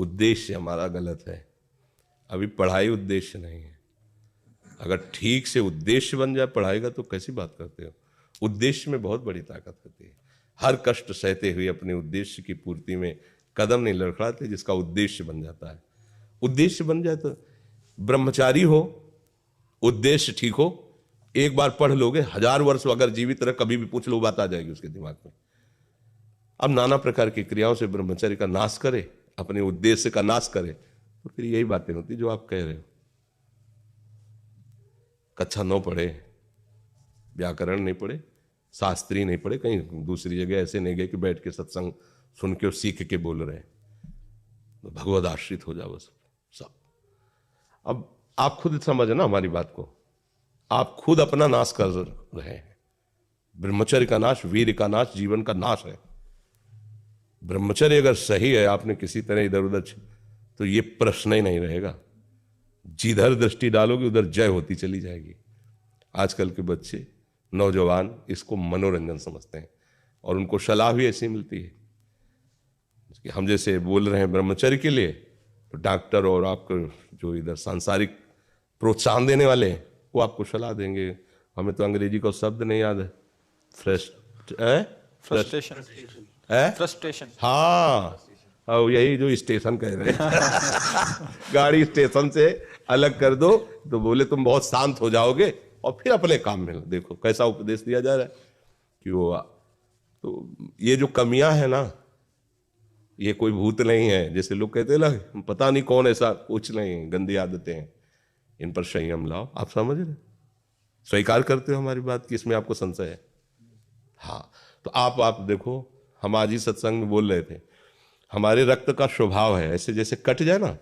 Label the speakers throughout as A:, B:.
A: उद्देश्य हमारा गलत है। अभी पढ़ाई उद्देश्य नहीं है। अगर ठीक से उद्देश्य बन जाए पढ़ाई का तो कैसी बात करते हो। उद्देश्य में बहुत बड़ी ताकत होती है। हर कष्ट सहते हुए अपने उद्देश्य की पूर्ति में कदम नहीं लड़खड़ाते, जिसका उद्देश्य बन जाता है। उद्देश्य बन जाए तो ब्रह्मचारी हो, उद्देश्य ठीक हो, एक बार पढ़ लोगे, 1000 वर्ष अगर जीवित रहे कभी भी पूछ लो बात आ जाएगी उसके दिमाग में। अब नाना प्रकार की क्रियाओं से ब्रह्मचर्य का नाश करे, अपने उद्देश्य का नाश करे, तो फिर यही बातें होती जो आप कह रहे हो। कक्षा 9 पढ़े, व्याकरण नहीं पढ़े, शास्त्री नहीं पढ़े, कहीं दूसरी जगह ऐसे नहीं गए कि बैठ के सत्संग सुन के और सीख के बोल रहे हैं, तो भगवद आश्रित हो जाओ सब। अब आप खुद समझो ना हमारी बात को, आप खुद अपना नाश कर रहे हैं। ब्रह्मचर्य का नाश, वीर का नाश, जीवन का नाश है। ब्रह्मचर्य अगर सही है, आपने किसी तरह इधर उधर, तो ये प्रश्न ही नहीं रहेगा। जिधर दृष्टि डालोगे उधर जय होती चली जाएगी। आजकल के बच्चे, नौजवान इसको मनोरंजन समझते हैं और उनको सलाह भी ऐसी मिलती है कि हम जैसे बोल रहे हैं ब्रह्मचर्य के लिए, तो डॉक्टर और आपको जो इधर सांसारिक प्रोत्साहन देने वाले हैं वो आपको सलाह देंगे। हमें तो अंग्रेजी का शब्द नहीं याद है, फ्रस्ट्रेशन। हाँ, यही जो स्टेशन कह रहे हैं गाड़ी स्टेशन से अलग कर दो तो बोले तुम बहुत शांत हो जाओगे और फिर अपने काम में देखो कैसा उपदेश दिया जा रहा है कि वो। तो ये जो कमियां है ना, ये कोई भूत नहीं है जैसे लोग कहते हैं ना, पता नहीं कौन, ऐसा कुछ नहीं, गंदी आदतें हैं, इन पर संयम लाओ। आप समझ रहे, स्वीकार करते हो हमारी बात कि इसमें आपको संशय है? हाँ, तो आप देखो, हम आज ही सत्संग में बोल रहे थे, हमारे रक्त का स्वभाव है ऐसे, जैसे कट जाए ना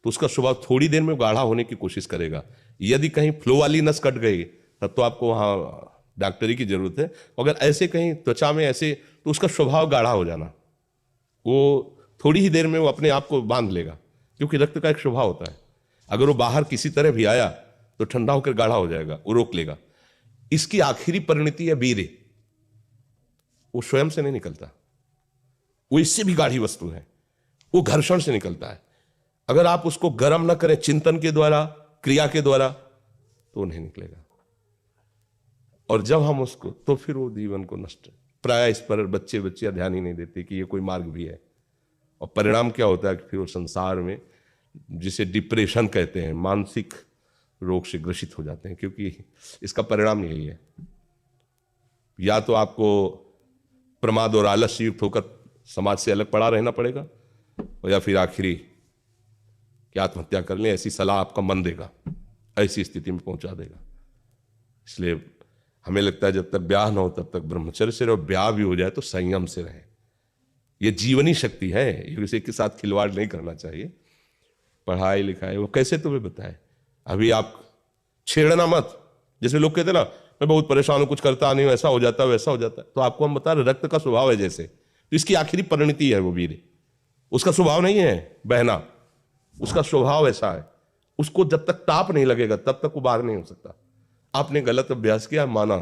A: तो उसका स्वभाव थोड़ी देर में गाढ़ा होने की कोशिश करेगा। यदि कहीं फ्लो वाली नस कट गई तब तो आपको वहाँ डॉक्टरी की जरूरत है। अगर ऐसे कहीं त्वचा में ऐसे, तो उसका स्वभाव गाढ़ा हो जाना, वो थोड़ी ही देर में वो अपने आप को बांध लेगा, क्योंकि रक्त का एक स्वभाव होता है। अगर वो बाहर किसी तरह भी आया तो ठंडा होकर गाढ़ा हो जाएगा, वो रोक लेगा। इसकी आखिरी परिणति है वीर्य, वो स्वयं से नहीं निकलता, वो इससे भी गाढ़ी वस्तु है, वो घर्षण से निकलता है। अगर आप उसको गर्म न करें चिंतन के द्वारा, क्रिया के द्वारा, तो नहीं निकलेगा। और जब हम उसको, तो फिर वो जीवन को नष्ट, प्राय इस पर बच्चे ध्यान ही नहीं देते कि ये कोई मार्ग भी है। और परिणाम क्या होता है कि फिर वो संसार में, जिसे डिप्रेशन कहते हैं, मानसिक रोग से ग्रसित हो जाते हैं, क्योंकि इसका परिणाम यही है। या तो आपको प्रमाद और आलस्य युक्त होकर समाज से अलग पड़ा रहना पड़ेगा, और या फिर आखिरी कि आत्महत्या कर लें, ऐसी सलाह आपका मन देगा, ऐसी स्थिति में पहुंचा देगा। इसलिए हमें लगता है जब तक ब्याह ना हो तब तक ब्रह्मचर्य से रहो, ब्याह भी हो जाए तो संयम से रहे। ये जीवनी शक्ति है, किसी के साथ खिलवाड़ नहीं करना चाहिए। पढ़ाई लिखाई वो कैसे तुम्हें बताए, अभी आप छेड़ना मत। जैसे लोग कहते ना, मैं बहुत परेशान हूं, कुछ करता नहीं हूं, ऐसा हो जाता है वैसा हो जाता है, तो आपको हम बता रहे रक्त का स्वभाव है जैसे, तो इसकी आखिरी परिणति है वो वीर। उसका स्वभाव नहीं है बहना, उसका स्वभाव ऐसा है, उसको जब तक ताप नहीं लगेगा तब तक वो बाहर नहीं हो सकता। आपने गलत अभ्यास किया, माना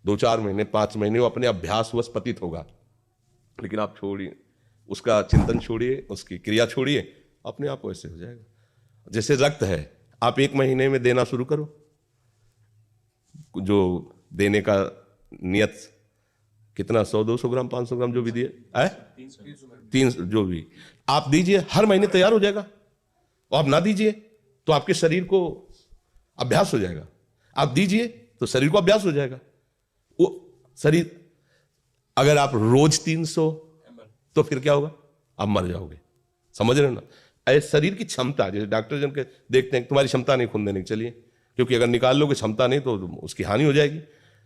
A: 2-4 महीने 5 महीने वो अपने अभ्यासवश पतित होगा, लेकिन आप छोड़िए, उसका चिंतन छोड़िए, उसकी क्रिया छोड़िए, अपने आप वैसे हो जाएगा। जैसे रक्त है, आप 1 महीने में देना शुरू करो, जो देने का नियत कितना, 100-200 ग्राम 500 ग्राम जो भी दिए, 300 जो भी आप दीजिए, हर महीने तैयार हो जाएगा। और आप ना दीजिए तो आपके शरीर को अभ्यास हो जाएगा, आप दीजिए तो शरीर को अभ्यास हो जाएगा। वो शरीर, अगर आप रोज 300, तो फिर क्या होगा, आप मर जाओगे। समझ रहे हो ना, ऐसे शरीर की क्षमता, जैसे डॉक्टर जन के देखते हैं तुम्हारी क्षमता नहीं खून देने की, चलिए, क्योंकि अगर निकाल लोगे क्षमता नहीं तो उसकी हानि हो जाएगी।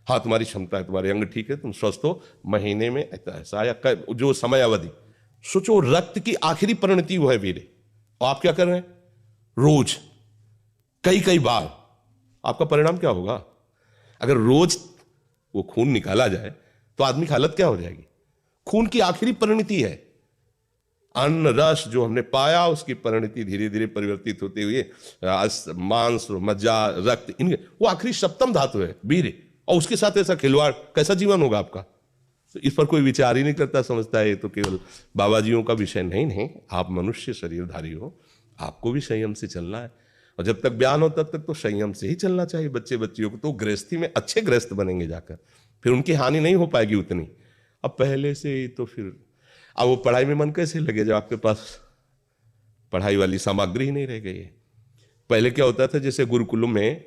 A: हाँ, तुम्हारी क्षमता है, तुम्हारे अंग ठीक है, तुम स्वस्थ हो, महीने में ऐसा या जो समय अवधि सोचो, रक्त की आखिरी परिणति वो है वीर्य। और आप क्या कर रहे हैं, रोज कई बार, आपका परिणाम क्या होगा? अगर रोज वो खून निकाला जाए तो आदमी की हालत क्या हो जाएगी? खून की आखिरी परिणति है, अन्न रस जो हमने पाया उसकी परिणति धीरे धीरे परिवर्तित होते हुए मांस, मज्जा, रक्त, इनके वो आखिरी सप्तम धातु है वीर्य। और उसके साथ ऐसा खिलवाड़, कैसा जीवन होगा आपका? तो इस पर कोई विचार ही नहीं करता, समझता है ये तो केवल बाबा जियों का विषय। नहीं नहीं, आप मनुष्य शरीरधारी हो, आपको भी संयम से चलना है। और जब तक ज्ञान हो तब तक तो संयम से ही चलना चाहिए बच्चे बच्चियों को। तो गृहस्थी में अच्छे गृहस्थ बनेंगे जाकर, फिर उनकी हानि नहीं हो पाएगी उतनी। अब पहले से ही तो फिर अब वो पढ़ाई में मन कैसे लगे जब आपके पास पढ़ाई वाली सामग्री ही नहीं रह गई है। पहले क्या होता था, जैसे गुरुकुलों में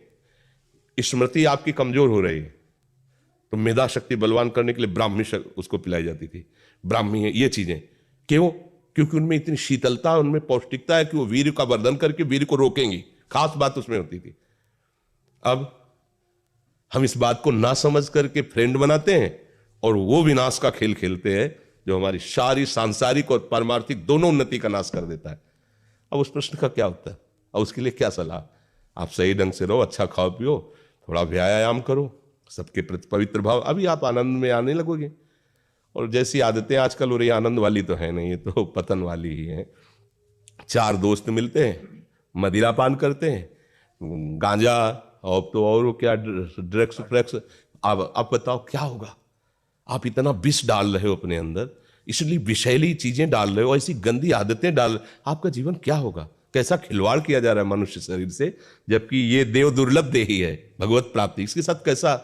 A: स्मृति आपकी कमजोर हो रही है तो मेधा शक्ति बलवान करने के लिए ब्राह्मी उसको पिलाई जाती थी। ब्राह्मी है ये चीजें क्यों? क्योंकि उनमें इतनी शीतलता, उनमें पौष्टिकता है कि वो वीर का वर्धन करके वीर को रोकेंगी। खास बात उसमें होती थी। अब हम इस बात को ना समझ करके फ्रेंड बनाते हैं और वो विनाश का खेल खेलते हैं जो हमारी सारी सांसारिक और पारमार्थिक दोनों उन्नति का नाश कर देता है। अब उस प्रश्न का क्या उत्तर? अब उसके लिए क्या सलाह? आप सही ढंग से रहो, अच्छा खाओ पियो, थोड़ा व्यायाम करो, सबके प्रति पवित्र भाव, अभी आप आनंद में आने लगोगे। और जैसी आदतें आजकल हो रही, आनंद वाली तो है नहीं, ये तो पतन वाली ही है। चार दोस्त मिलते हैं, मदिरा पान करते हैं, गांजा और तो और क्या ड्रग्स फ्रग्स। अब आप बताओ क्या होगा? आप इतना विष डाल रहे हो अपने अंदर, इसलिए विषैली चीजें डाल रहे हो, ऐसी गंदी आदतें डाल, आपका जीवन क्या होगा? कैसा खिलवाड़ किया जा रहा है मनुष्य शरीर से, जबकि ये देव दुर्लभ देही है भगवत प्राप्ति, इसके साथ कैसा?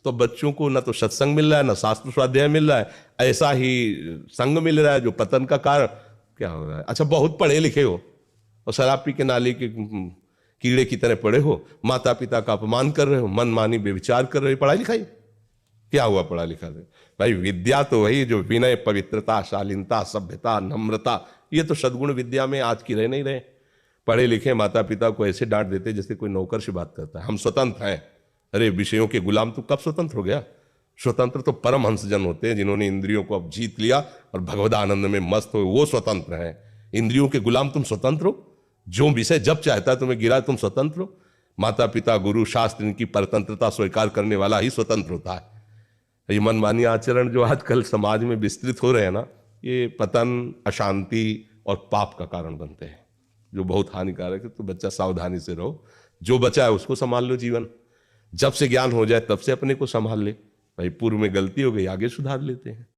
A: तो बच्चों को ना तो सत्संग मिल रहा है, ना शास्त्र स्वाध्याय मिल रहा है, ऐसा ही संग मिल रहा है जो पतन का कारण। क्या हो रहा है? अच्छा, बहुत पढ़े लिखे हो और शराब पी के नाली के कीड़े की तरह पड़े हो, माता पिता का अपमान कर रहे हो, मन मानी बेविचार कर रहे हो, पढ़ाई लिखाई क्या हुआ? पढ़ा लिखा रहे भाई, विद्या तो वही जो विनय, पवित्रता, शालीनता, सभ्यता, नम्रता, ये तो सद्गुण विद्या में आज की रह नहीं रहे। पढ़े लिखे माता पिता को ऐसे डांट देते जैसे कोई नौकर से बात करता है। हम स्वतंत्र हैं। अरे विषयों के गुलाम तो कब स्वतंत्र हो गया? स्वतंत्र तो परमहंस जन होते हैं जिन्होंने इंद्रियों को अब जीत लिया और भगवद आनंद में मस्त हो, वो स्वतंत्र हैं। इंद्रियों के गुलाम तुम स्वतंत्र हो, जो विषय जब चाहता है तुम्हें गिरा, तुम स्वतंत्र हो। माता पिता, गुरु, शास्त्र, इनकी परतंत्रता स्वीकार करने वाला ही स्वतंत्र होता है। ये मनमानी आचरण जो आजकल समाज में विस्तृत हो रहे हैं ना, ये पतन, अशांति और पाप का कारण बनते हैं, जो बहुत हानिकारक है। तो बच्चा सावधानी से रहो, जो बचा है उसको संभाल लो। जीवन जब से ज्ञान हो जाए तब से अपने को संभाल ले। भाई पूर्व में गलती हो गई, आगे सुधार लेते हैं।